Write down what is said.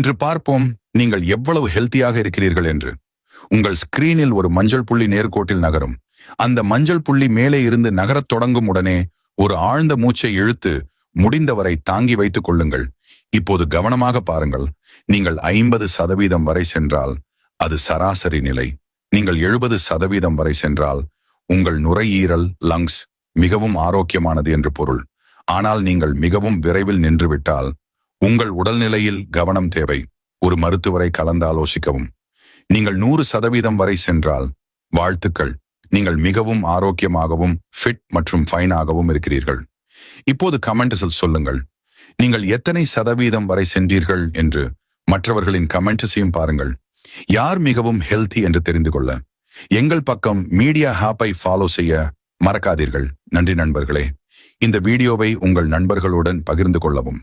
இன்று பார்ப்போம் நீங்கள் எவ்வளவு ஹெல்த்தியாக இருக்கிறீர்கள் என்று. உங்கள் ஸ்கிரீனில் ஒரு மஞ்சள் புள்ளி நேர்கோட்டில் நகரும். அந்த மஞ்சள் புள்ளி மேலே இருந்து நகரத் தொடங்கும் உடனே ஒரு ஆழ்ந்த மூச்சை இழுத்து முடிந்தவரை தாங்கி வைத்துக் கொள்ளுங்கள். இப்போது கவனமாக பாருங்கள். நீங்கள் 50% வரை சென்றால் அது சராசரி நிலை. நீங்கள் 70% வரை சென்றால் உங்கள் நுரையீரல் லங்ஸ் மிகவும் ஆரோக்கியமானது என்று பொருள். ஆனால் நீங்கள் மிகவும் விரைவில் நின்றுவிட்டால் உங்கள் உடல்நிலையில் கவனம் தேவை. ஒரு மருத்துவரை கலந்து ஆலோசிக்கவும். நீங்கள் 100% வரை சென்றால் வாழ்த்துக்கள், நீங்கள் மிகவும் ஆரோக்கியமாகவும் ஃபிட் மற்றும் ஃபைனாகவும் இருக்கிறீர்கள். இப்போது கமெண்ட்ஸில் சொல்லுங்கள், நீங்கள் எத்தனை சதவீதம் வரை சென்றீர்கள் என்று. மற்றவர்களின் கமெண்ட்ஸையும் பாருங்கள். யார் மிகவும் ஹெல்த்தி என்று தெரிந்து கொள்ள எங்கள் பக்கம் மீடியா ஹாப்பை ஃபாலோ செய்ய மறக்காதீர்கள். நன்றி நண்பர்களே. இந்த வீடியோவை உங்கள் நண்பர்களுடன் பகிர்ந்து கொள்ளவும்.